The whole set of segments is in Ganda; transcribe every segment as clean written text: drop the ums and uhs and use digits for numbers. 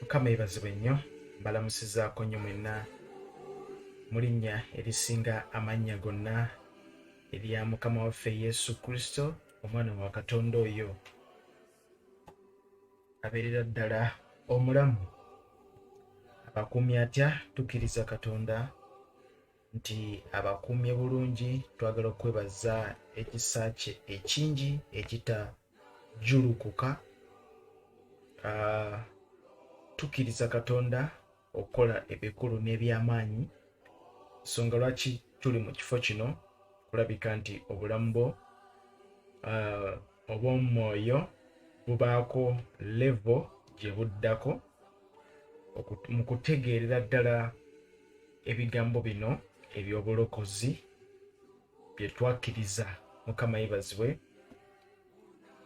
Mukama ebazibwe nnyo mbalamusizaako nnyo mwenna mu linnya erisinga amannya gonna erya Mukama waffe Yesu Kristo, omwana wa Katonda oyo abeerera ddala omulamu. Abakuumye atya? Tukkiriza Katonda nti abakuumye bulungi. Twagala okwebaza ekisa kye ekingi ekitajulukuka. Tukkiriza Katonda okukola ebikulu n'ebyamaanyi. Nsonga lwaki tuli mu kifo kino, kulabika nti obulamu bwo obw'omwoyo bubaako level gye buddako mu kutegeerera ddala ebigambo bino eby'obulokozi bye twakkiriza. Mukama yebazibwe.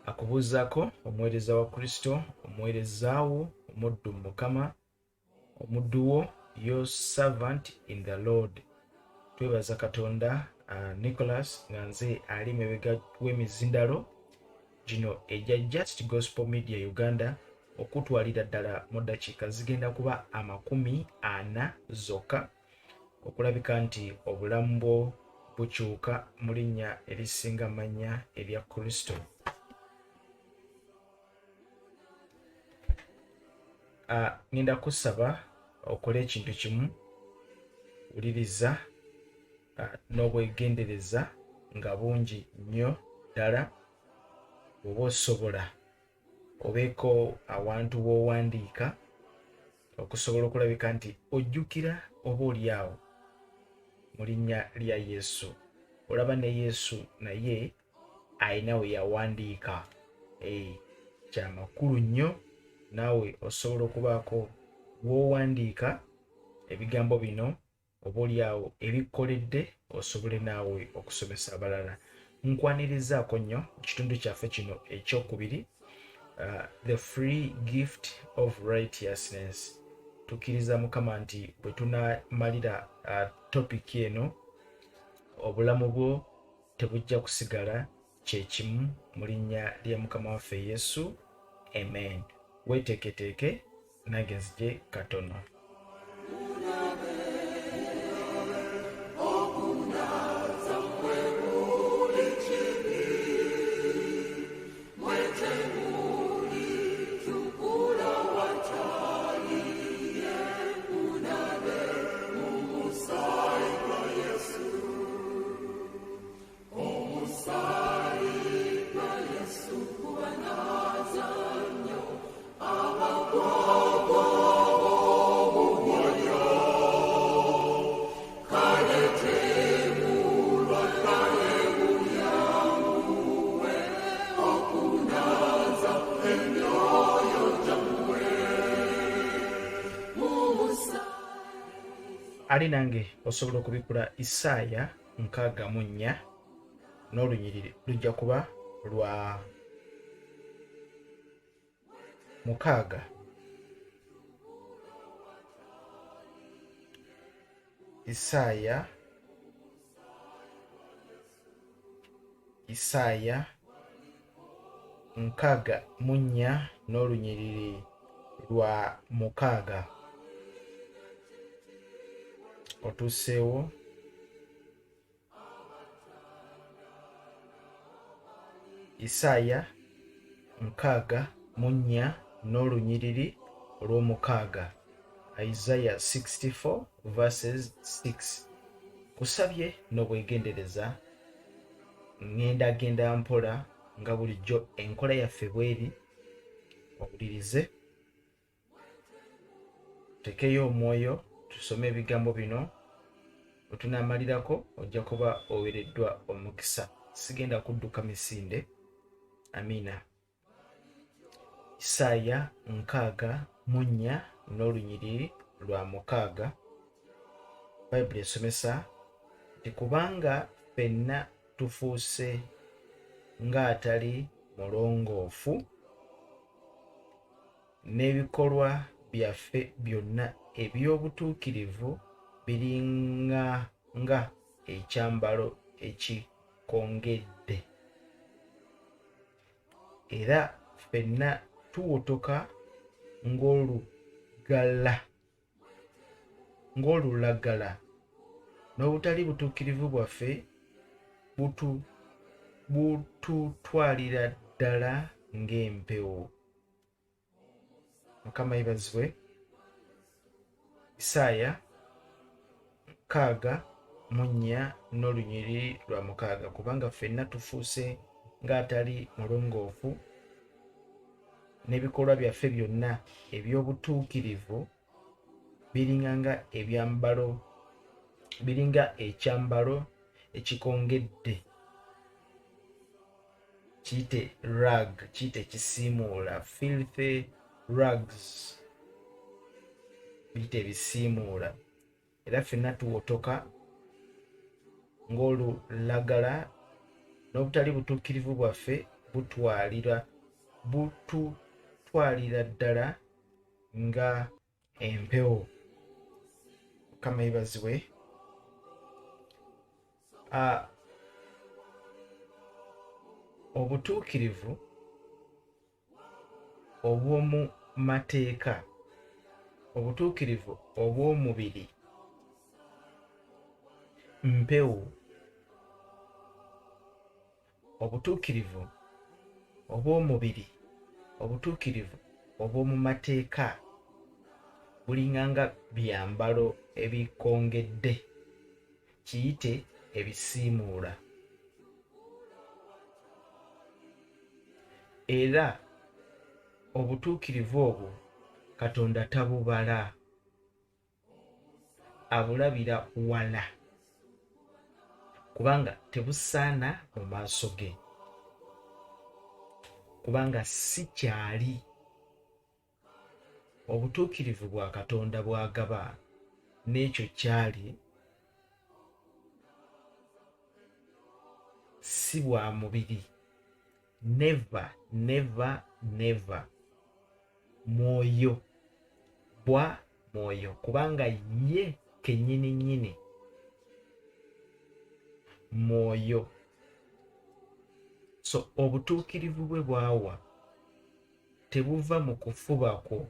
Akubuuzaako omuweereza wa Kristo, omuweerezaawo, omuddu mu Mukama, omuddu wo, your servant in the Lord. Twebaza Katonda. Nicholas nga nze ali mabega w'emizindalo gino ejja Just Gospel Media Uganda okutwalira ddala mu ddakiika zigenda kuba 40 zokka okulabika nti obulamu bwo bukyuka mu linnya erisinga amannya erya Kristo. Ngenda kusaba okole ekintu kimu, wuliriza n'obwegendereza nga bungi nnyo ddala. Bw'oba osobola obeeko awantu w'owandiika okusobola okulabika nti ojjukira oba oli awo mu linnya lya Yesu. Olaba ne Yesu naye ayina we yawandiika. Kya makulu nnyo naawe osobola okubaako w'owandiika ebigambo bino oba oli awo ebikoledde, osobole naawe okusomesa abalala. Nkwanirizaako nnyo ekitundu kyaffe kino ekyokubiri, the free gift of righteousness. Tukkiriza Mukama nti bwe tunamalira topiki eno, obulamu bwo tebujja kusigala kyekimu mu linnya lya Mukama waffe Yesu. Amen. Weeteeketeeke nange nzije katono. Side. ali nange osobola okubikula Isaaya 64 n'olunyiriri lujja kuba lwa 6. Isaaya 64 n'olunyiriri lwa 6. Otuuseewo? Isaaya 64 n'olunyiriri olw'omukaaga. Isaiah 64 verses 6. Kusabye n'obwegendereza ngenda mpola nga bulijjo enkola yaffe bweri. Owulirize, tekeyo omwoyo, tusome ebigambo bino. Bwe tunaamalirako ojja kuba oweereddwa omukisa. Sigenda kudduka misinde. Amina. Isaaya 64 n'olunyiriri lwa 6. Bayibuli esomesa nti kubanga ffenna tufuuse ng'atali mulongoofu, n'ebikolwa byaffe byonna eby'obutuukirivu biringa ekyambalo ekikongedde. Era ffenna tuwotoka ng'olulagala, n'obutali butuukirivu bwaffe bututwalira ddala ng'empewo. Mukama yebazibwe. Isaaya 64 n'olunyiriri lwa 6. Kubanga ffenna tufuuse ng'atali mulongoofu, n'ebikolwa byaffe byonna eby'obutuukirivu biringa ekyambalo ekikongedde. Kiyite rag, kiyite ekisiimuula, filthy rags, biyite ebisiimuula. Era ffenna tuwotoka ng'olulagala, n'obutali butuukirivu bwaffe bututwalira ddala nga empewo. Mukama yebazibwe. Obutuukirivu obw'omu mateeka, obutuukirivu obw'omubiri mpewo. Obutuukirivu obw'omubiri, obutuukirivu obw'omu mateeka bulinganga byambalo ebikongedde, kiyite ebisiimuula. Era obutuukirivu obwo Katonda tabubala, abulabira wala, kubanga tebusaana mu maaso ge, kubanga si kyali. Obutuukirivu bwa Katonda bw'agaba n'ekyo kyali si bwa mubiri. Never, never, never. Mwoyo, bwa mwoyo, kubanga ye kennyini nnyini mwoyo. So obutuukirivu bwe bwawa tebuva mu kufuba kwo.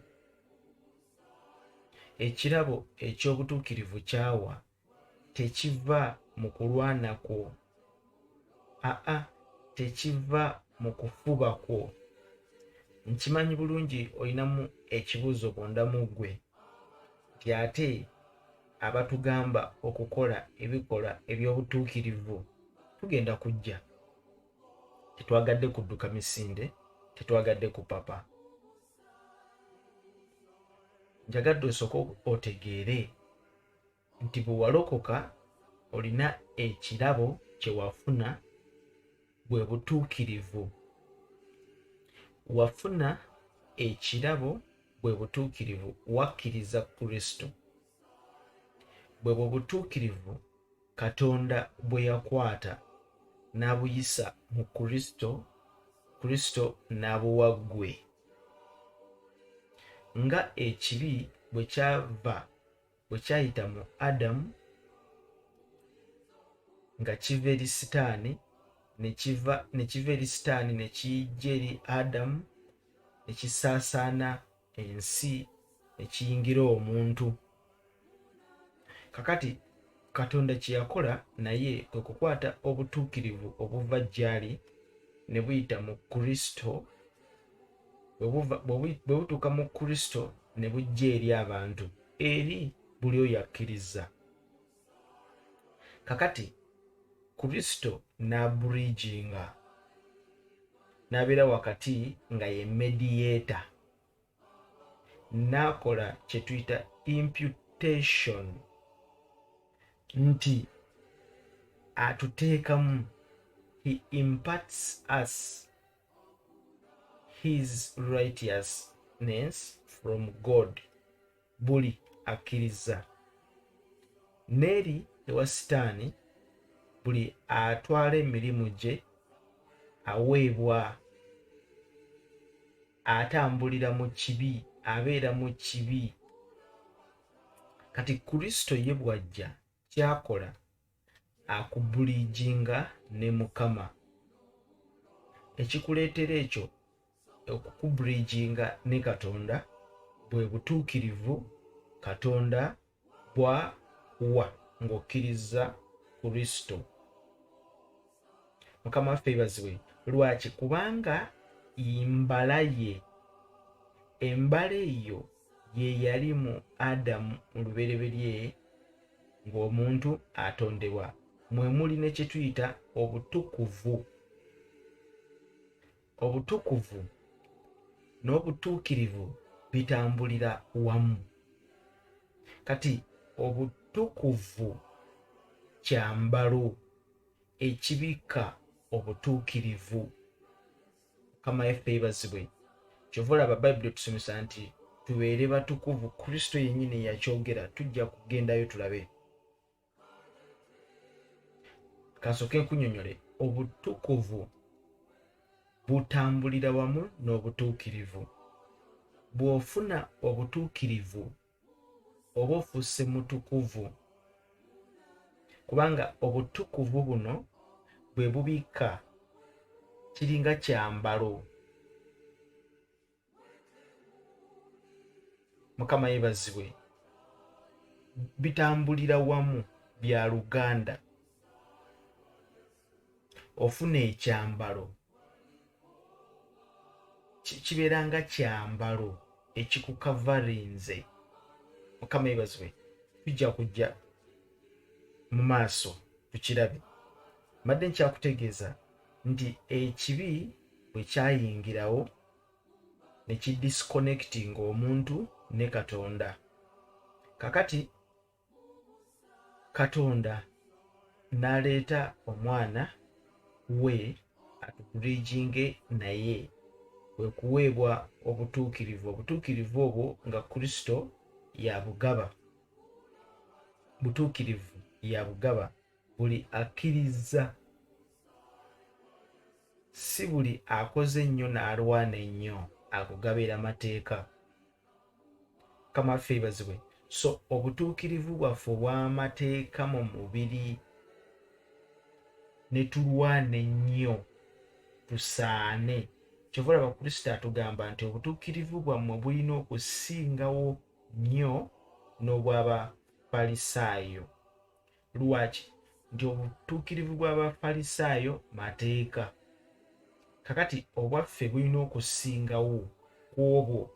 Ekirabo eky'obutuukirivu kyawa tekiva mu kulwana kwo. Tekiva mu kufuba kwo. Nkimanyi bulungi olinamu ekibuuzo bondamu ggwe nti ate abatugamba okukola ebikolwa eby'obutuukirivu tugenda kujja. Tetwagadde kudduka misinde, tetwagadde kupapa. Njagadde osooka otegeere nti bwe walokoka olina ekirabo kye wafuna bwe butuukirivu. Wafuna ekirabo bwe butuukirivu, wakkiriza Kristo. bwe butuukirivu Katonda bwe yakwata n'abuyisa mu Kristo n'abuwa ggwe. Nga ekibi bwe kyayita mu Adamu nga kiva eri Sitaani, ne kiva eri Sitaani ne kijja eri Adamu, ne kisaasaana ensi, ne kiyingira omuntu. Kakati Katonda kye yakola naye kwe kukwata obutuukirivu obuva gy'ali ne buyita mu Kristo. Bwe butuuka mu Kristo ne bujja eri abantu, eri buli oyo akkiriza. Kakati Kristo n'aburiginga, n'abeera wakati nga ye mediator, n'akola kye tuyita imputation, nti atuteekamu, he imparts us his righteousness from God, buli akkiriza. N'eri ewa Sitaani, buli atwala emirimu gye aweebwa, atambulira mu kibi, abeera mu kibi. Kati Kristo ye bw'ajja kyakola akubulijinga ne Mukama. Ekikuleetera ekyo okukubulijinga ne Katonda bwe butuukirivu Katonda bw'akuwa ng'okkiriza Kristo. Mukama waffe yeebazibwe. Lwaki? Kubanga mbala ye, embala eyo ye yali mu Adamu mu lubereberye ng'omuntu atondebwa. Mwe muli ne kye tuyita obutukuvu. Obutukuvu n'obutuukirivu bitambulira wamu. Kati obutukuvu kyambalo ekibikka obutuukirivu. Mukama waffe yeebazibwe. Kyova olaba Bayibuli tusomesa nti tubeere batukuvu. Kristo yennyini yakyogera, tujja kugendayo tulabe. Kasooke nkunnyonnyole, obutukuvu butambulira wamu n'obutuukirivu. Bw'ofuna obutuukirivu oba ofuuse mutukuvu, kubanga obutukuvu buno bwe bubikka, kiringa kyambalo. Mukama yeebazibwe. Bitambulira wamu, bya Luganda. Ofuna ekyambalo, kibeera nga kyambalo ekikukavarinze. Mukama yeebazibwe. Tujja kujja mu maaso tukirabe. Mbadde nkyakutegeeza nti ekibi bwe kyayingirawo ne kidisconnectinga omuntu ne Katonda. Kakati Katonda n'aleeta omwana we atubulijinge naye, kwe kuweebwa obutuukirivu. Obutuukirivu obwo nga Kristo yabugaba. Butuukirivu yabugaba buli akkiriza, si buli akoze ennyo n'alwana ennyo akugabira amateeka. Mukama waffe yeebazibwe. So obutuukirivu bwaffe obw'amateeka mu mubiri ne tulwana ennyo tusaane. Kyova olaba Kristo atugamba nti obutuukirivu bwammwe bulina okusingawo nnyo n'obw'Abafalisaayo. Lwaki? Nti obutuukirivu bw'Abafalisaayo mateeka. Kakati obwaffe bulina okusingawo ku obwo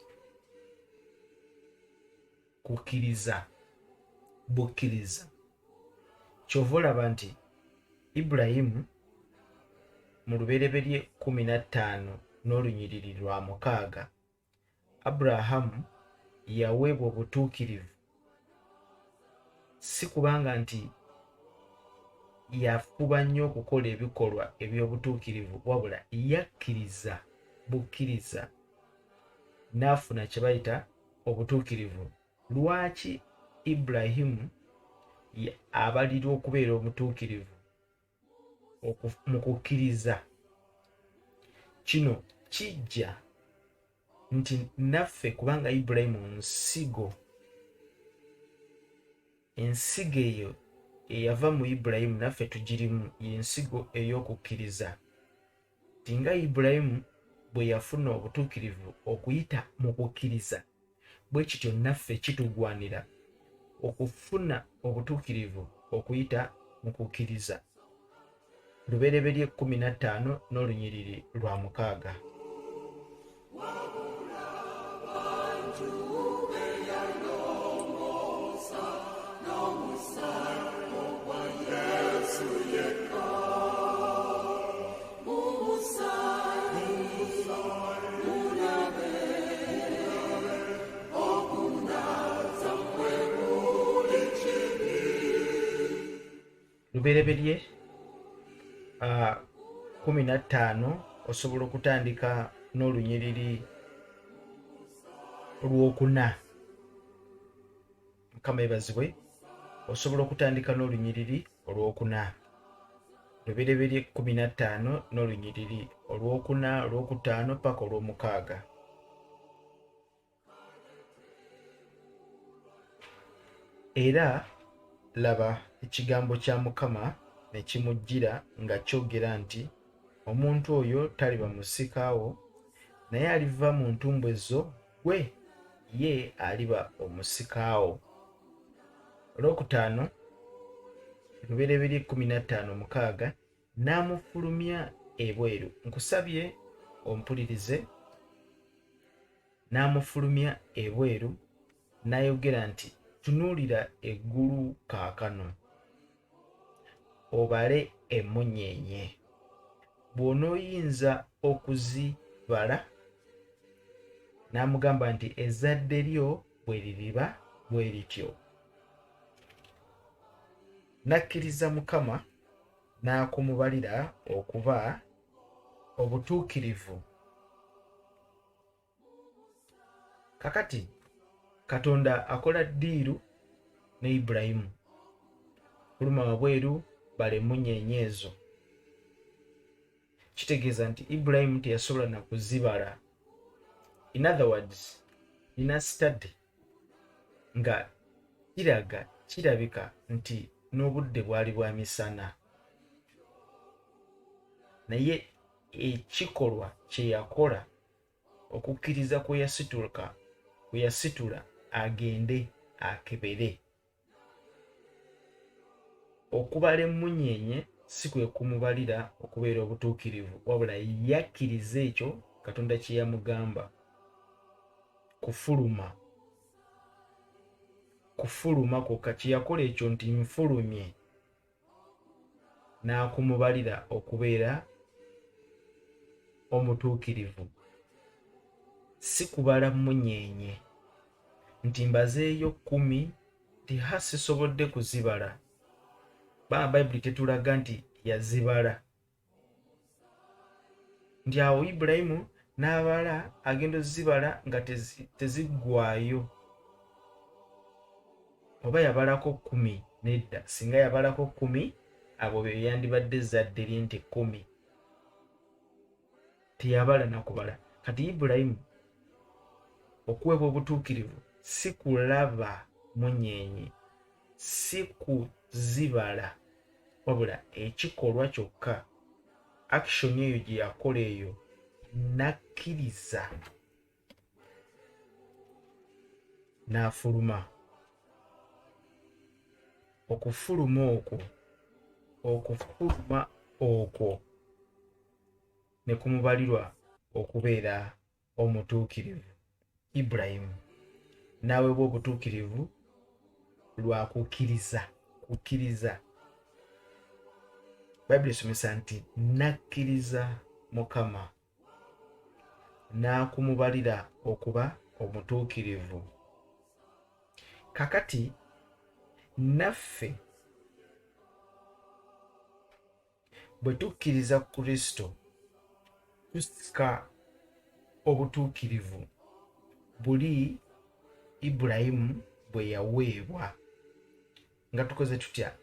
kukkiriza, bukkiriza. Kyova olaba nti Ibulayimu mu lubereberye 15 n'olunyiriri lwa 6, Abulahamu yaweebwa obutuukirivu, si kubanga nti yafuba nnyo okukola ebikolwa eby'obutuukirivu, wabula yakkiriza bukkiriza n'afuna kye bayita obutuukirivu. Lwaki Ibulayimu abalira okubeera omutuukirivu mu kukkiriza. Kino kijja nti naffe kubanga Ibulayimu ensigo eyo eyava mu Ibulayimu naffe tugirimu, y'ensigo ey'okukkiriza. Ti nga Ibulayimu bwe yafuna obutuukirivu okuyita mu kukkiriza, bwe kityo naffe kitugwanira okufuna obutuukirivu okuyita mu kukkiriza. Lubereberye 15 n'olunyiriri lwa 6. Lubereberye 15 osobola okutandika n'olunyiriri lw'okuna. Mukama ebazibwe. Osobola okutandika n'olunyiriri olw'okuna. Lubereberye 15 n'olunyiriri olw'okuna, olw'okutaano paka olw'omukaaga. Era laba ekigambo kya Mukama ne kimujjira nga kyogera nti omuntu oyo taliba musikaawo, naye aliva mu ntumbwe zo, gwe ye aliba omusikaawo. Olwokutaano, Lubereberye 15:6, n'amufulumya ebweru. Nkusabye ompulirize. N'amufulumya ebweru n'ayogera nti tunuulira eggulu kaakano obale emmunyeenye, bw'onooyinza okuzibala. N'amugamba nti ezzadde lyo bwe liriba bwe lityo. Nakkiriza Mukama n'akumubalira okuba obutuukirivu. Kakati Katonda akola ddiiru ne Ibulayimu. Fuluma wabweru bala emmunyeenye ezo. Kitegeeza nti Ibulayimu teyasobola na kuzibala. In other words, nina study nga kirabika nti n'obudde bwali bwa misana, naye ekikolwa kye yakola okukkiriza kwe yasitula agende akebere. Okubala emmunyeenye si kwe kumubalira okubeera obutuukirivu, wabula yakkiriza ekyo Katonda kye yamugamba. Kufuluma kwokka kye yakola ekyo nti nfulumye, n'akumubalira okubeera omutuukirivu. Si kubala mmunyeenye nti mbazeeyo 10 nti sisobodde kuzibala. Bayibuli tetulaga nti yazibala. Nti awo Ibulayimu n'abala agenda ozibala nga teziggwaayo. Oba yabalako 10 nedda. Singa yabalako 10, abo bye yandibadde ezzadde lye nti 10. Teyabala na kubala. Kati Ibulayimu okuweebwa obutuukirivu si kulaba munyeenye, si kuzibala, wabula ekikolwa kyokka. Action eyo gye yakola eyo, nakkiriza n'afuluma. Okufuluma okwo ne kumubalirwa okubeera omutuukirivu. Ibulayimu n'aweebwa obutuukirivu lwa kukkiriza. Bayibuli esomesa nti nakkiriza Mukama n'akumubalira okuba omutuukirivu. Kakati naffe bwe tukkiriza Kristo tusika obutuukirivu buli Ibulayimu bwe yaweebwa. nga tukoze tutya?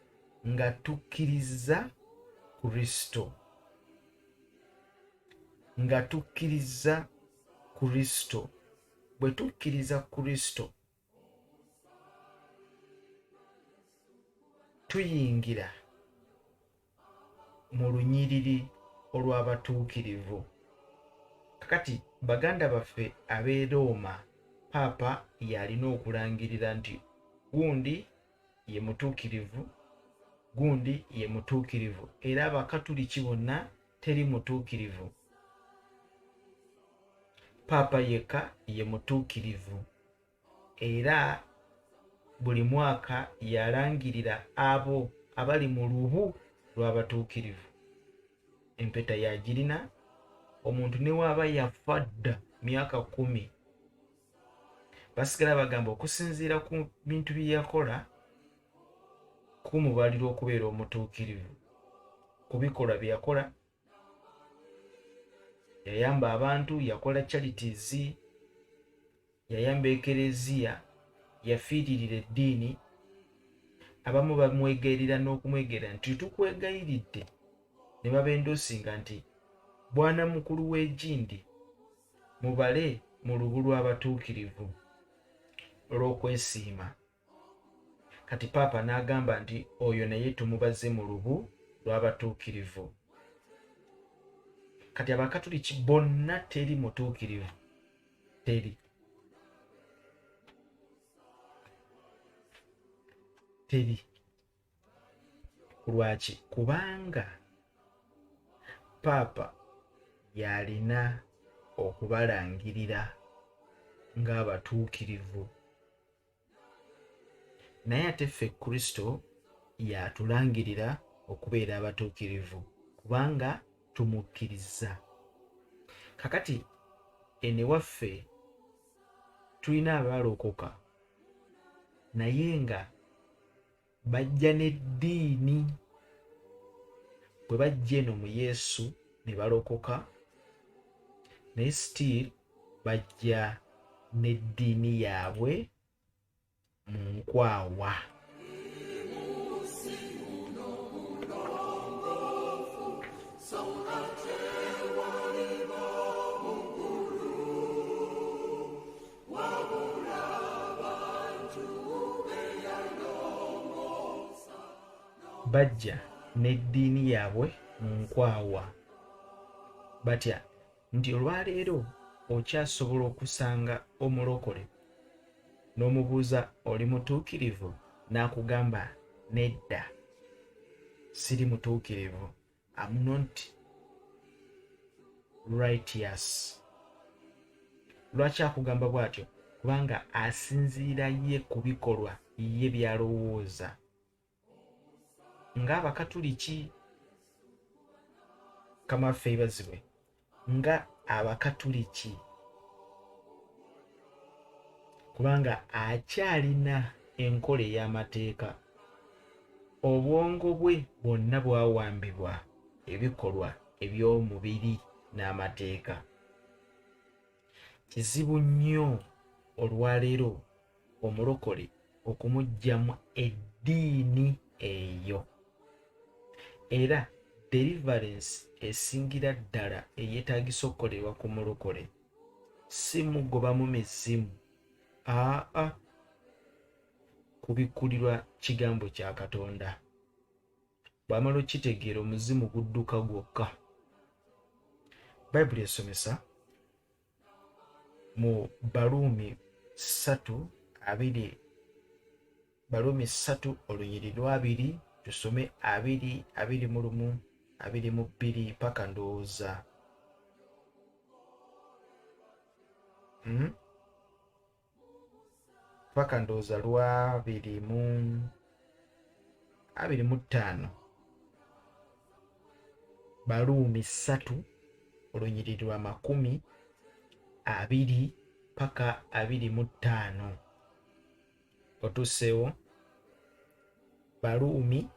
Nga tukkiriza Kristo. Nga tukkiriza Kristo. Bwe tukkiriza Kristo tuyingira mu lunyiriri olw'abatuukirivu. Kakati baganda baffe ab'e Roma, Paapa yalina okulangirira nti gundi ye mutuukirivu, gundi ye mutuukirivu, era abakatuliki bonna teri mutuukirivu. Paapa yekka ye mutuukirivu, era buli mwaka yalangirira abo abali mu lubu lw'abatuukirivu. Empeta yagirina. Omuntu ne waaba yafa dda myaka 10, basigala bagamba okusinziira ku bintu bye yakola kumubalira okubeera omutuukirivu. Ku bikolwa bye yakola, yayamba abantu, yakola charities, yayamba ekereziya, yafiiririra eddiini. Abamu bamwegairira n'okumwegairira nti tukwegayiridde, ne babendoosinga nti bwana mukulu w'egindi mubale mu lubu lw'abatuukirivu olw'okwesiima. Kati Paapa n'agamba nti oyo naye tumubaze mu lubu lw'abatuukirivu. Kati abakatuliki bonna teri mutuukirivu. Teri. Lwaki? Kubanga Paapa yalina okubalangirira ng'abatuukirivu. Naye ate ffe Kristo yatulangirira okubeera abatuukirivu kubanga tumukkiriza. Kakati ene waffe tulina abaalokoka naye nga bajja n'eddiini. Bwe bajja eno mu Yesu ne balokoka, naye still bajja n'eddiini yaabwe mu nkwawa. Bajja n'eddiini yaabwe mu nkwawa. Batya nti olwaleero okyasobola okusanga omulokole n'omubuuza oli mutuukirivu, n'akugamba nedda, siri mutuukirivu, I'm not righteous. Lwaki akugamba bw'atyo? Kubanga asinziira ye ku bikolwa ye by'alowooza. Ng'Abakatuliki, kamaffe ibazibwe, nga Abakatuliki, kubanga akyalina enkola ey'amateeka. Obwongo bwe bwonna bwawambibwa ebikolwa eby'omubiri n'amateeka. Kizibu nnyo olwaleero omulokole okumuggyamu eddiini eyo. Era deliverance esingira ddala eyeetaagisa okukolerwa ku mulokole si mugoba mu mizimu, kubikkulirwa kigambo kya Katonda. Bw'amala okitegeera omuzimu gudduka gwokka. Bayibuli esomesa mu Baluumi 3:2, Baluumi 3 olunyiri lwa 2, tusome 2:21, 2:2 paka ndowooza paka ndowooza lwa 2:5. Baluumi 3 olunyiri lwa 20 paka 25. Otuseewo Baluumi,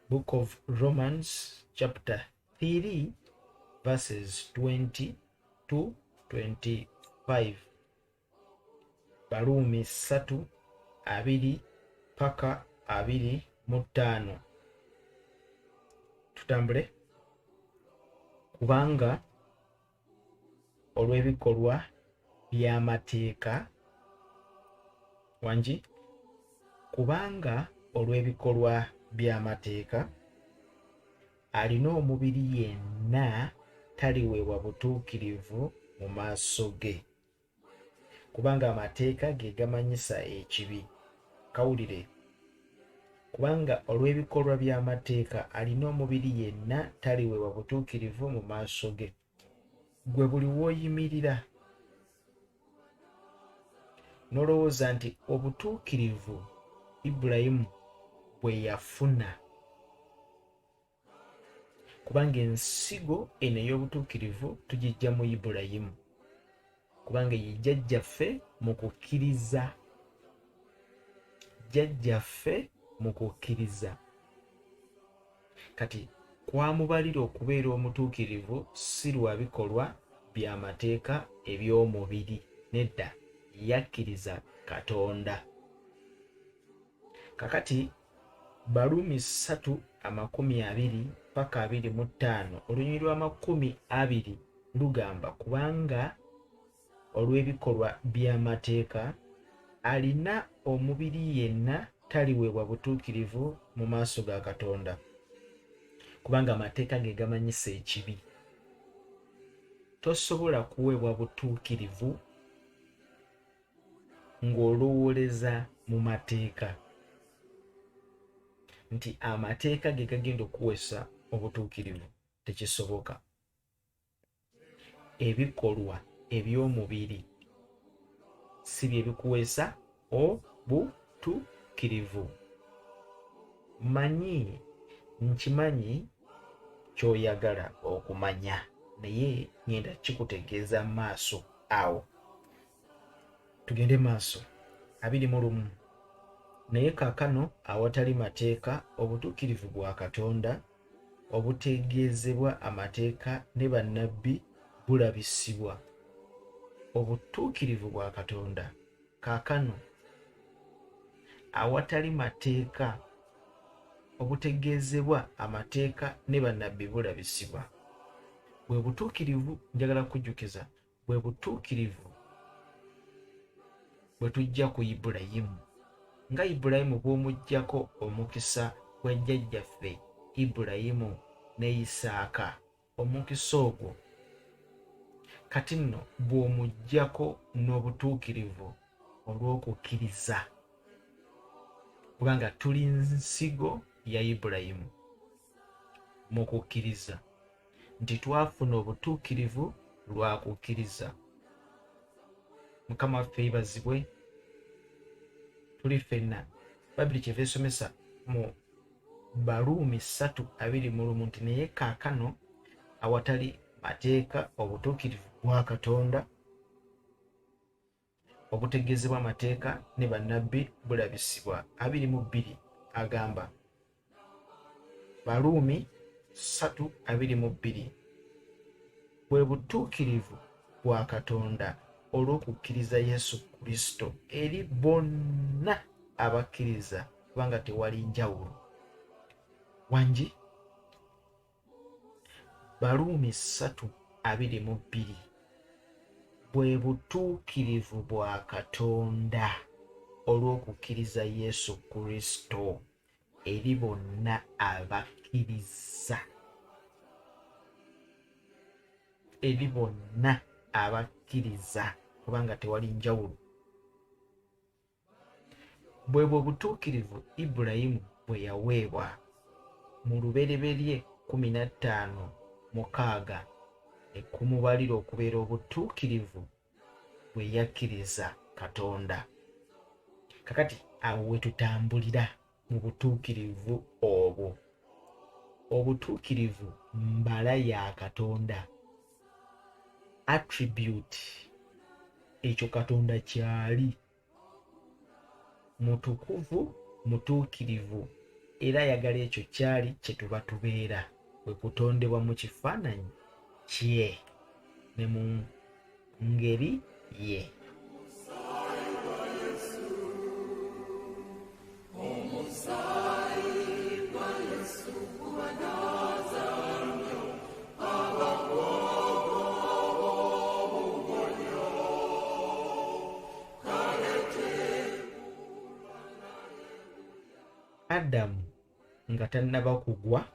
Book of Romans chapter 3 verses 20 to 25. Baluumi 3:2 paka 25 tutambule. Kubanga olw'ebikolwa by'amateeka wangi kubanga olw'ebikolwa by'amateeka alina omubiri yenna taliweebwa butuukirivu mu maaso ge. Kubanga amateeka ge gamanyisa ekibi. Kawulire, kubanga olw'ebikolwa by'amateeka alina omubiri yenna taliweebwa butuukirivu mu maaso ge. Gwe buli w'oyimirira n'olowooza nti obutuukirivu Ibulayimu bwe yafuna, kubanga ensigo eno ey'obutuukirivu tugijja mu Ibulayimu, kubanga ye jjajjaffe mu kukkiriza. Jjajjaffe mu kukkiriza. Kati kwamubalira okubeera omutuukirivu si lwa bikolwa by'amateeka eby'omubiri, nedda, yakkiriza Katonda. Kakati Baluumi 3:20 paka 25 olunyiriri lwa 20 lugamba kubanga olw'ebikolwa by'amateeka alina omubiri yenna taliweebwa butuukirivu mu maaso ga Katonda. Kubanga amateeka ge gamanyisa ekibi. Tosobola kuweebwa butuukirivu ng'olowooleza mu mateeka nti amateeka ge gagenda okuweesa obutuukirivu. Tekisoboka. Ebikolwa eby'omubiri si bye bikuweesa obutuukirivu. Nkimanyi ky'oyagala okumanya, naye ngenda kikutegeeza maaso awo. Tugende maaso. 21 Naye kaakano awatali mateeka obutuukirivu bwa Katonda obutegeezebwa amateeka ne bannabbi bulabisibwa. Obutuukirivu bwa Katonda kaakano awatali mateeka obutegeezebwa amateeka ne bannabbi bulabisibwa. Bwe butuukirivu, njagala kujjukiza, bwe butuukirivu bwe tujja ku Ibulayimu. Nga Ibulayimu bw'omuggyako omukisa gwa jjajjaffe Ibulayimu ne Isaaka, omukisa ogwo kati nno bw'omuggyako n'obutuukirivu olw'okukkiriza. Kubanga tuli nsigo ya Ibulayimu mu kukkiriza, nti twafuna obutuukirivu lwa kukkiriza. Mukama waffe yeebazibwe. Tuli ffenna Babiri kyeva esomesa mu Baluumi 3:21 nti naye kaakano awatali mateeka obutuukirivu bwa Katonda obutegeezebwa amateeka ne bannabbi bulabisibwa. 22 agamba, Baluumi 3:22 bwe butuukirivu bwa Katonda olw'okukkiriza Yesu Kristo eri bonna abakkiriza, kubanga tewali njawulo. Wangi Baluumi 3:22 bwe butuukirivu bwa Katonda olw'okukkiriza Yesu Kristo eri bonna abakkiriza. Eri bonna abakkiriza, kubanga tewali njawulo. Bwe butuukirivu Ibulayimu bwe yaweebwa mu lubereberye 15:6 ekumubalira okubeera obutuukirivu bwe yakkiriza Katonda. Kakati awo we tutambulira mu butuukirivu obwo. Obutuukirivu mbala ya Katonda, attribute ekyo Katonda kyali. Mutukuvu, mutuukirivu, era ayagala ekyo kyali kye tuba tubeera, bwe kutondebwa mu kifaananyi kye ne mu ngeri ye. Adamu nga tannaba kugwa,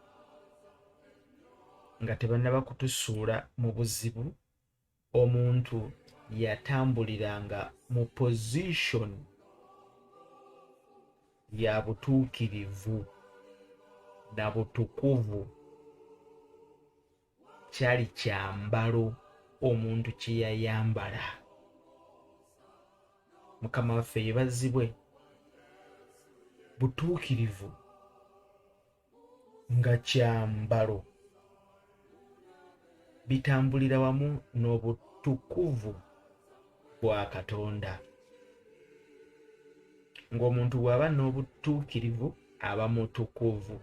nga tebannaba kutusuula mu buzibu, omuntu yatambuliranga mu position ya butuukirivu na butukuvu. Kyali kyambalo omuntu kye yayambala. Mukama waffe yeebazibwe. Butuukirivu nga kyambalo bitambulira wamu n'obutukuvu bwa Katonda. Ng'omuntu bw'aba n'obutuukirivu aba mutukuvu.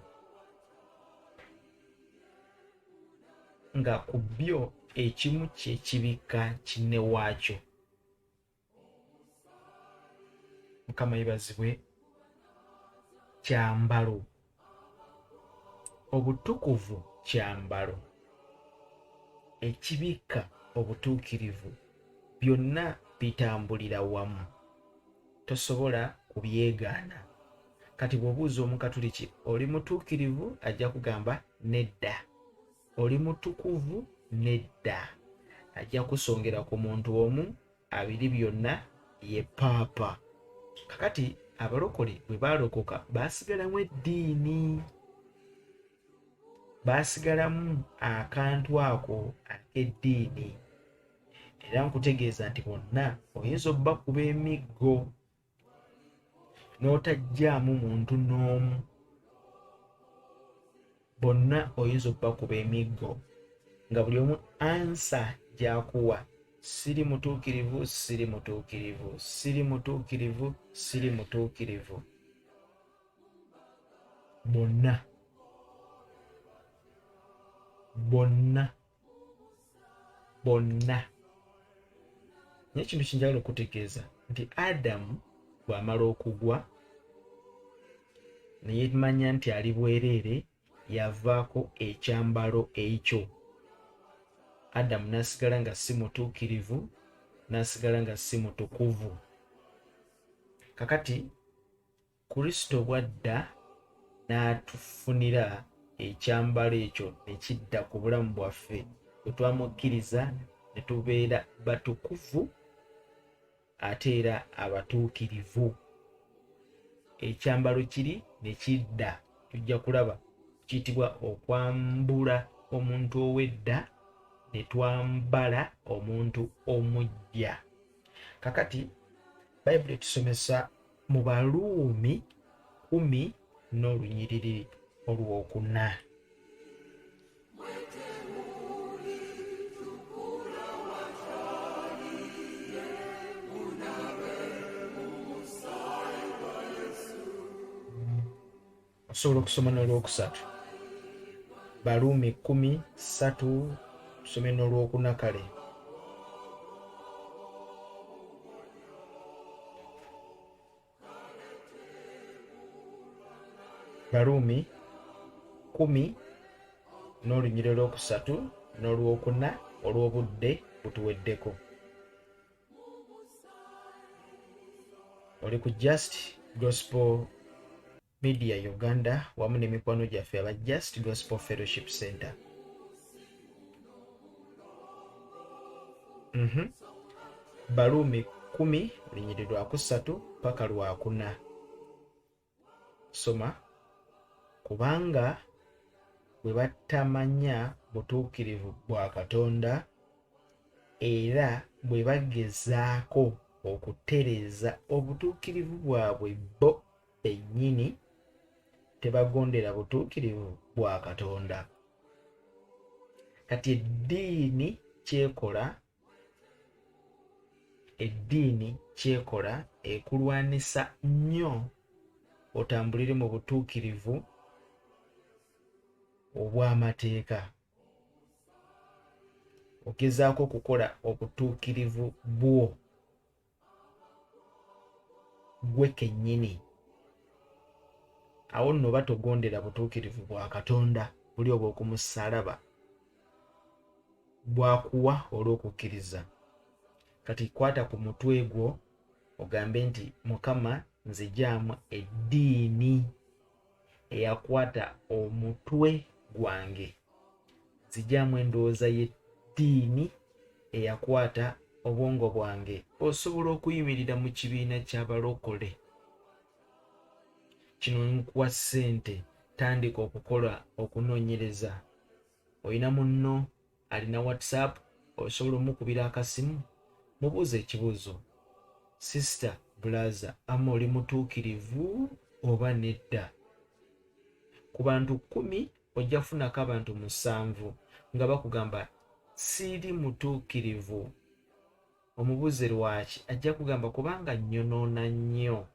Nga ku byo ekimu kye kibikka kinne waakyo. Mukama yeebazibwe. Kyambalo. Obutukuvu kyambalo. Ekibikka obutuukirivu byonna bitambulira wamu. Tosobola kubyegaana. Kati bw'obuuza Omukatuliki oli mutuukirivu, ajja kugamba nedda. Oli mutukuvu, nedda. Ajja kusongera ku muntu omu, abiri byonna ye paapa. Kakati abalokole bwe baalokoka baasigalamu eddiini. Baasigalamu akantu ako ak'eddiini. Era nkutegeeza nti bonna oyinza obbakuba emiggo n'otajjaamu muntu n'omu. Bonna oyinza obbakuba emiggo nga buli omu ansa gy'akuwa, siri mutuukirivu, siri mutuukirivu, siri mutuukirivu, siri mutuukirivu. Bonna naye ekintu kinjagala okutegeeza nti Adamu bw'amala okugwa ne yemanya nti ali bwereere, yavaako ekyambalo ekyo. Adamu n'asigala nga si mutuukirivu, n'asigala nga si mutukuvu. Kakati Kristo bw'adda n'atufunira ekyambalo ekyo ne kidda ku bulamu bwaffe, bwe twamukkiriza ne tubeera batukuvu ate era abatuukirivu. Ekyambalo kiri ne kidda. Tujja kulaba kiyitibwa okwambula omuntu ow'edda ne twambala omuntu omuggya. Kakati Bayibuli etusomesa mu Baluumi 10 n'olunyiriri olwokuna. Osobola okusoma n'olwokusatu. Baluumi 10:3 tusome n'olwokuna kale. Baluumi 10 n'olunyiriri olwokusatu n'olwokuna olw'obudde butuweddeko. Oli ku Just Gospel Media Uganda wamu n'emikwano gyaffe aba Just Gospel Fellowship Center. Baluumi 10 lunyiriri lwakusatu paka lwakuna. Soma. Kubanga bwe batamanya butuukirivu bwa Katonda era bwe bagezaako okutereeza obutuukirivu bwabwe bo bennyini, tebagondera butuukirivu bwa Katonda. Kati eddiini kyekola ekulwanisa nnyo otambulire mu butuukirivu obw'amateeka. Ogezaako okukola obutuukirivu bwo gwe kennyini. Awo nno batogondera butuukirivu bwa Katonda buli obw'okumusaalaba bwakuwa olw'okukkiriza. Kati kwata ku mutwe gwo ogambe nti Mukama nzigyamu eddiini eyakwata omutwe gwange, nzigyamu endowooza y'eddiini eyakwata obwongo bwange. Osobola okuyimirira mu kibiina ky'abalokole. Kino nkuwa ssente, tandika okukola okunoonyereza. Olina munno alina WhatsApp, osobola omukubira akasimu, mubuuze ekibuuzo. Sister, brother, ama oli mutuukirivu oba nedda? Ku bantu 10 ojja kufunako abantu 7 nga bakugamba siiri mutuukirivu. Omubuuze lwaki, ajja kugamba kubanga nyonoona nnyo.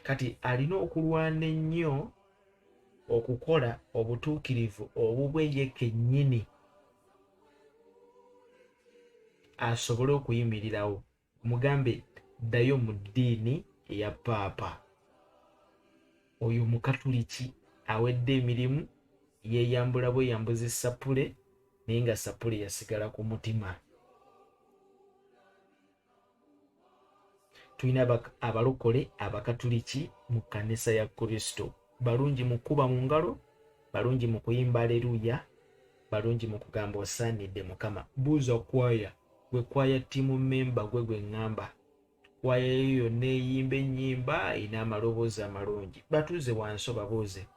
Kati alina okulwana ennyo okukola obutuukirivu obubwe ye kennyini asobole okuyimirirawo. Mugambe ddayo mu ddiini eya paapa. Oyo mukatuliki awedde emirimu, yeeyambula bweyambuzi sapule, naye nga sapule yasigala ku mutima. Tulina abalokole abakatuliki mu kkanisa ya Kristo. Balungi mu kuba mu ngalo, balungi mu kuyimba aleluya, balungi mu kugamba osaanidde Mukama. Buuza kwaya, gwe kwaya ttiimu memba gwe ŋŋamba. Kwaya yo yonna eyimba ennyimba ina amaloboozi amalungi. Batuuze wansi obabuuze.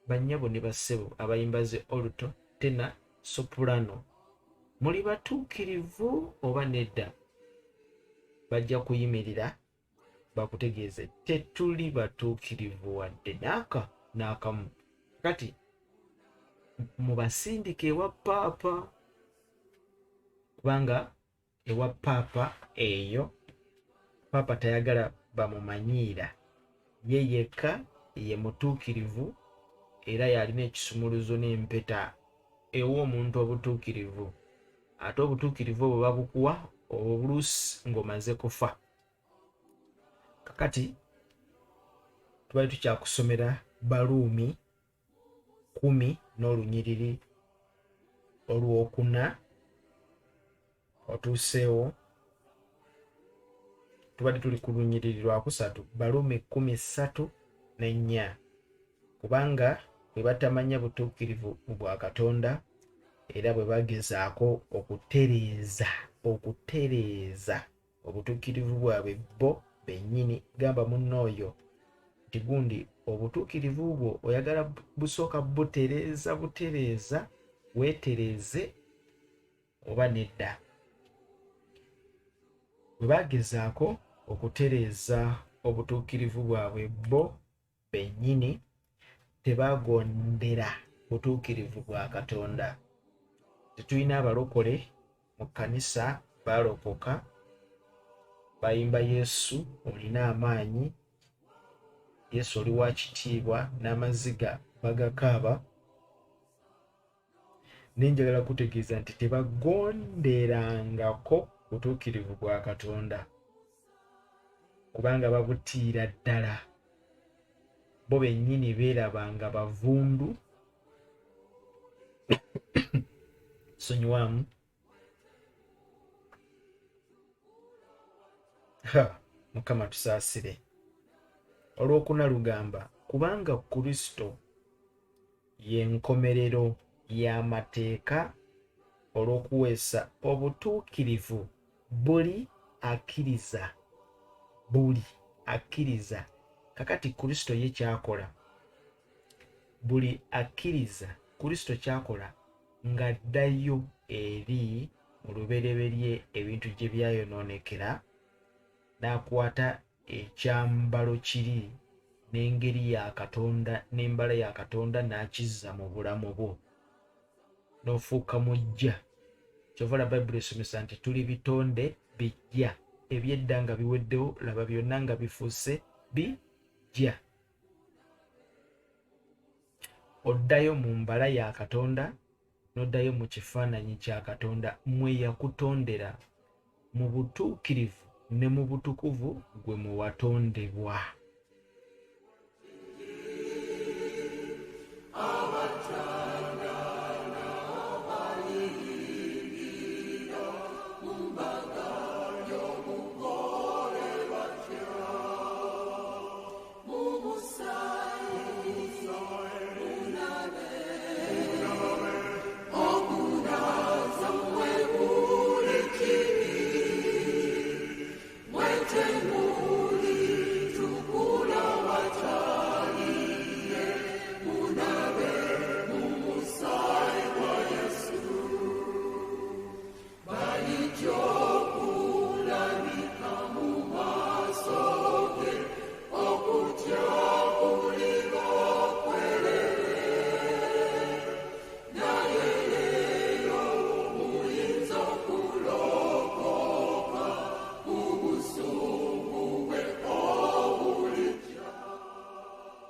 Bannyabo ne bassebo abayimba ze alto, tena, soprano, muli batuukirivu oba nedda? Bajja kuyimirira bakutegeeze tetuli batuukirivu wadde n'akamu. Kati mubasindika ewa paapa, kubanga ewa paapa eyo paapa tayagala bamumanyiira. Ye yekka ye mutuukirivu era yalina ekisumuluzo n'empeta ewa omuntu obutuukirivu. Ate obutuukirivu obwo babukuwa obuluusi ng'omaze kufa. Kakati tubali tukyakusomera Baluumi 10 n'olunyiriri olwokuna otuuseewo. Tubali tuli ku lunyiriri lwakusatu, Baluumi 13:4. Kubanga bwe batamanya butuukirivu bwa Katonda era bwe bagezaako okutereeza obutuukirivu bwabwe bo bennyini, gamba munnooyo nti gundi obutuukirivu bwo oyagala busooka butereeza weetereeze oba nedda. Bwe bagezaako okutereeza obutuukirivu bwabwe bo bennyini, tebaagondera butuukirivu bwa Katonda. Tetulina abalokole mu kkanisa baalokoka, bayimba Yesu olina amaanyi, Yesu oli wa kitiibwa, n'amaziga bagakaaba. Nenjagala kutegeeza nti tebagonderangako butuukirivu bwa Katonda kubanga babutiira ddala. Bo bennyini beerabanga bavundu. Sonyiwamu. Mukama tusaasire. Olwokuna lugamba kubanga Kristo ye nkomerero y'amateeka olw'okuweesa obutuukirivu buli akkiriza. Kakati Kristo ye kyakola, buli akkiriza Kristo kyakola ng'addayo eri mu lubereberye ebintu gye byayonoonekera, n'akwata ekyambalo kiri n'engeri ya Katonda n'embala ya Katonda n'akizza mu bulamu bwo, n'ofuuka mujja. Kyova la Bayibuli esomesa nti tuli bitonde bijja, eby'edda nga biweddewo, laba byonna nga bifuuse bijja. Oddayo mu mbala ya Katonda n'oddayo mu kifaananyi kya Katonda mwe yakutondera mu butuukirivu ne mu butukuvu gwe mwe watondebwa.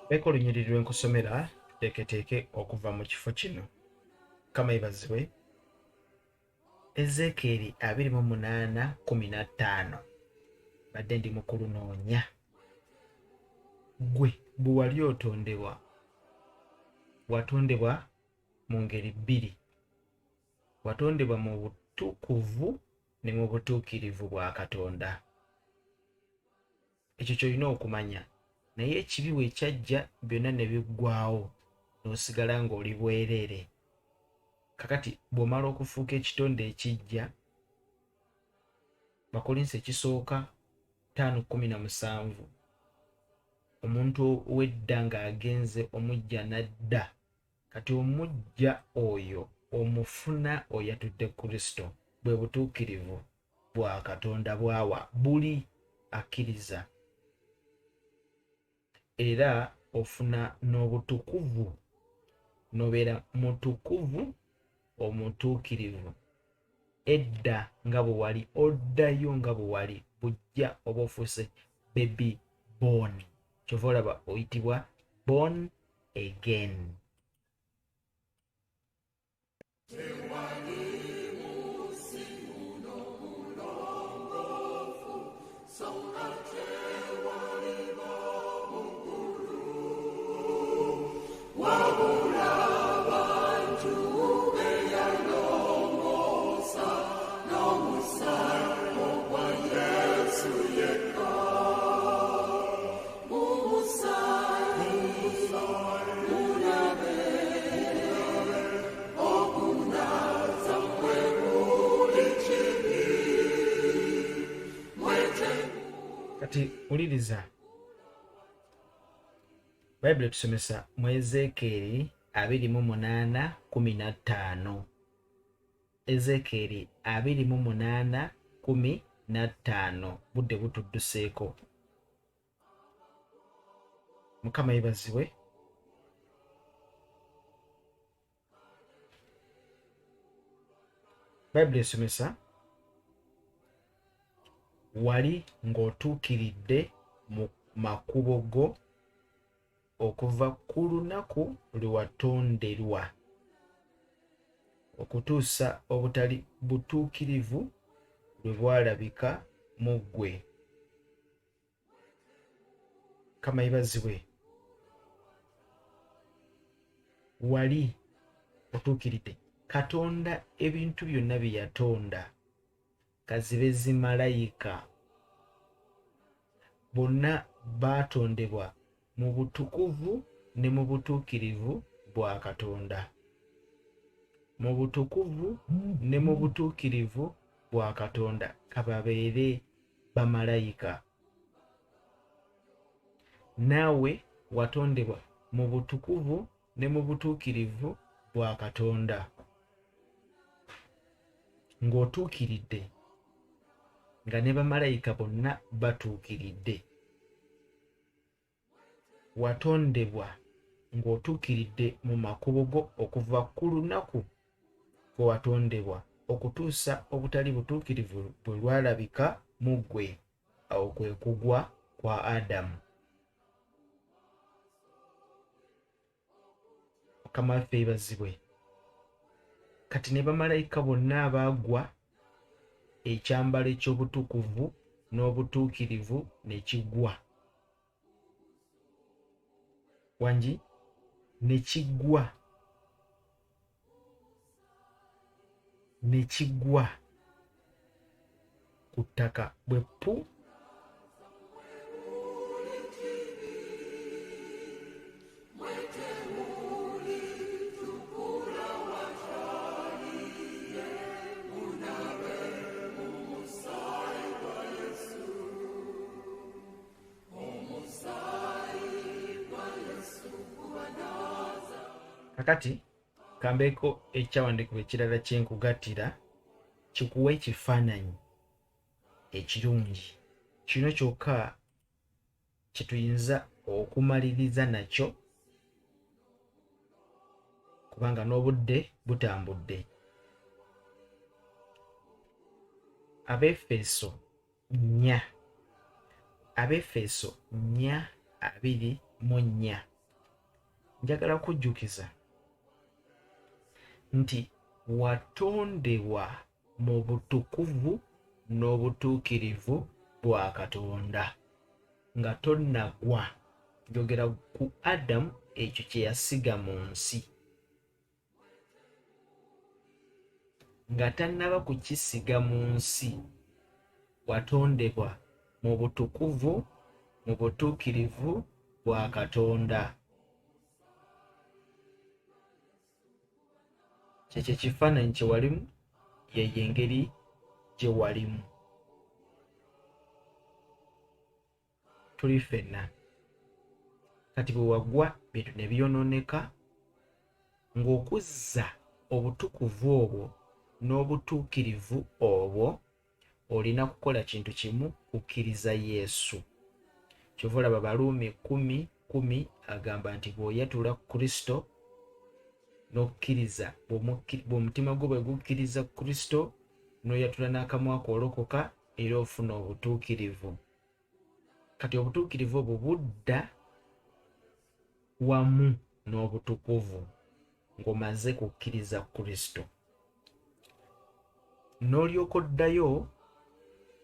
Beeko olunyiriri lwe nkusomera tuteeketeeke okuva mu kifo kino. Mukama yebazibwe. Ezeekeri 28:15 badde ndi mu kulunoonya. Gwe bwe wali otondebwa, watondebwa mu ngeri bbiri. Watondebwa mu butukuvu ne mu butuukirivu bwa Katonda. Ekyo ky'olina okumanya. Naye ekibi bwe kyajja byonna ne biggwaawo n'osigala ng'oli bwereere. Kakati bw'omala okufuuka ekitonde ekijja, Bakolinsi ekisooka 5:17, omuntu ow'edda ng'agenze omujja n'adda, kati omujja oyo omufuna oyatudde Kristo, bwe butuukirivu bwa Katonda bwawa buli akkiriza. Era ofuna n'obutukuvu, n'obeera mutukuvu omutuukirivu. Edda nga bwe wali, oddayo nga bwe wali, bujja oba ofuuse baby born. Kyova olaba oyitibwa born again. Kati uliriza, Bayibuli tusomesa mu Ezeekeri 28:15. Ezeekeri 28:15 budde butudduseeko. Mukama yebazibwe. Bayibuli esomesa, wali ng'otuukiridde mu makubo go okuva ku lunaku lwe watonderwa okutuusa obutali butuukirivu lwe bwalabika mu ggwe. Mukama yebazibwe. Wali otuukiridde. Katonda ebintu byonna bye yatonda, kazibe zimalayika, bonna baatondebwa mu butukuvu ne mu butuukirivu bwa Katonda. Mu butukuvu ne mu butuukirivu bwa Katonda kababeere bamalayika. Naawe watondebwa mu butukuvu ne mu butuukirivu bwa Katonda, ng'otuukiridde, nga ne bamalayika bonna batuukiridde. Watondebwa ng'otuukiridde mu makubo go okuva ku lunaku kwe watondebwa okutuusa obutali butuukirivu bwe lwalabika mu ggwe, awo kwe kugwa kwa Adamu. Mukama waffe yebazibwe. Kati ne bamalayika bonna abaagwa, ekyambalo eky'obutukuvu n'obutuukirivu ne kigwa. Wangi ne kigwa, ne kigwa ku ttaka bwe pu. Kakati kambeeko ekyawandiikibwa ekirala kye nkugattira kikuwa ekifaananyi ekirungi. Kino kyokka kye tuyinza okumaliriza nakyo kubanga n'obudde butambudde. Abefeso 4:24 njagala kujjukiza nti watondebwa mu butukuvu n'obutuukirivu bwa Katonda nga tonnagwa. Njogera ku Adamu, ekyo kye yasiga mu nsi. Nga tannaba kukisiga mu nsi, watondebwa mu butukuvu mu butuukirivu bwa Katonda. Kyekyo ekifaananyi kye walimu, yeyo engeri gye walimu. Tuli ffenna. Kati bwe wagwa bintu ne byonooneka, ng'okuzza obutukuvu obwo n'obutuukirivu obwo olina kukola kintu kimu, kukkiriza Yesu. Kyova olaba Abaruumi 10:10 agamba nti bw'oyatula Kristo n'okkiriza, bw'omutima gwo bwe gukkiriza Kristo n'oyatula n'akamwa ko olokoka era ofuna obutuukirivu. Kati obutuukirivu obwo budda wamu n'obutukuvu ng'omaze kukkiriza Kristo. N'olyoka oddayo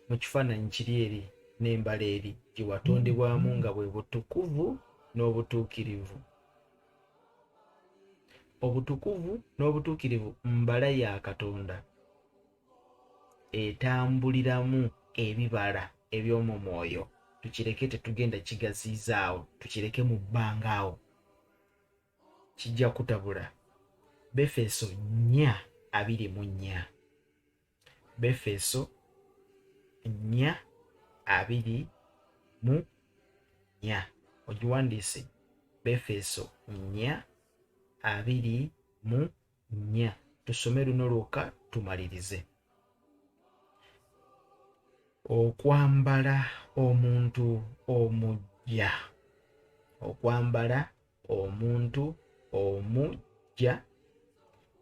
mu kifaananyi kiri eri n'embala eri gye watondebwamu nga bwe butukuvu n'obutuukirivu. Obutukuvu n'obutuukirivu mbala ya Katonda, etambuliramu ebibala eby'omu mwoyo. Tukireke tetugenda kigaziizaawo, tukireke mu bbanga awo, kijja kutabula. Befeso 4:24. Befeso 4:24. Ogiwandiise. Befeso 4:24. Tusome luno lwokka tumalirize. Okwambala omuntu omuggya. Okwambala omuntu omuggya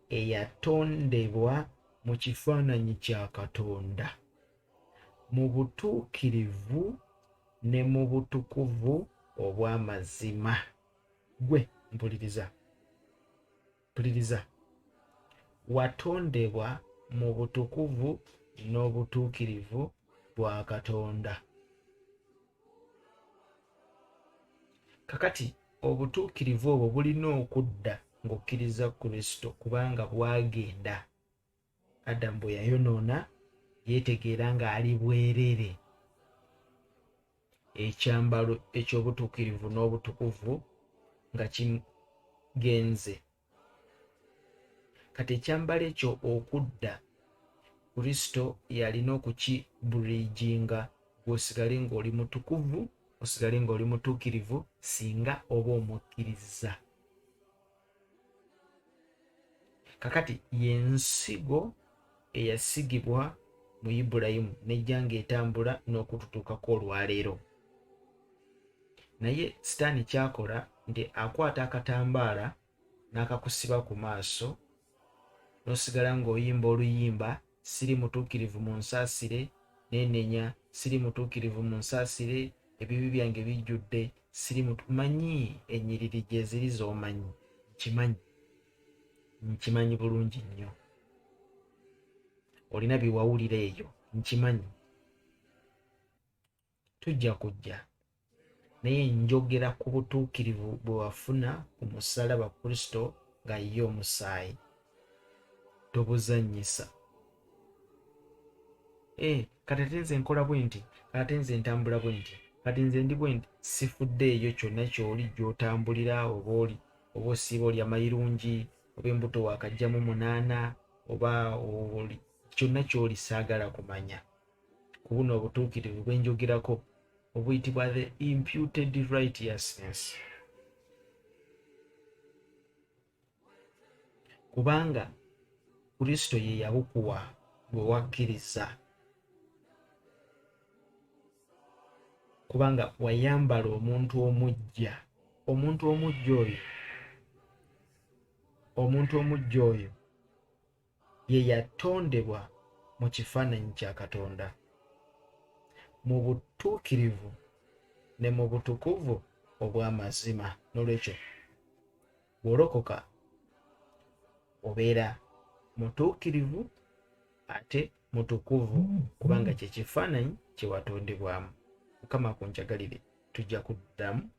eyatondebwa mu kifaananyi kya Katonda, mu butuukirivu ne mu butukuvu obw'amazima. Gwe mpuliriza. Watondebwa mu butukuvu n'obutuukirivu bwa Katonda. Kakati obutuukirivu obwo bulina okudda ng'okkiriza Kristo, kubanga bwagenda. Adamu bwe yayonoona yeetegeera ng'ali bwerere. Ekyambalo eky'obutuukirivu n'obutukuvu nga kigenze. Kati ekyambalo ekyo okudda, Kristo yalina okukiburiijinga ng'osigale ng'oli mutukuvu, osigale ng'oli mutuukirivu singa oba omukkiriza. Kakati y'ensigo eyasigibwa mu Ibulayimu n'ejja ng'etambula n'okututuukako olwaleero. Naye Sitaani kyakola nti akwata akatambaala n'akakusiba ku maaso, n'osigala ng'oyimba oluyimba, siri mutuukirivu mu nsaasire, neenenya, siri mutuukirivu mu nsaasire, ebibi byange bijjudde, manyi ennyiriri gye ziri z'omanyi, nkimanyi bulungi nnyo. Olina bye wawulira eyo, nkimanyi. Tujja kujja naye njogera ku butuukirivu bwe wafuna ku musaalaba Kristo nga ye omusaayi. Tobuzannyisa. Kati ate nze nkola bwe nti, kati ate nze ntambula bwe nti, kati nze ndi bwe nti, sifuddeeyo kyonna ky'oli gy'otambulira, oba osiiba olya mayirungi, oba embuto waakajjamu 8, oba oli kyonna ky'oli saagala kumanya. Ku buno obutuukirivu bwe njogerako obuyitibwa the imputed righteousness. Kubanga Kristo ye yabukuwa bwe wakkiriza. Kubanga wayambala omuntu omuggya. Omuntu omuggya oyo ye yatondebwa mu kifaananyi kya Katonda, mu butuukirivu ne mu butukuvu obw'amazima. N'olwekyo bw'olokoka obeera mutuukirivu ate mutukuvu kubanga kye kifaananyi kye watondebwamu. Mukama akunjagalire, tujja kuddamu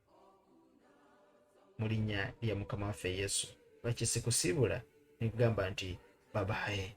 mu linnya lya Mukama waffe Yesu. Bakisikusiibula ne kugamba nti babaaye.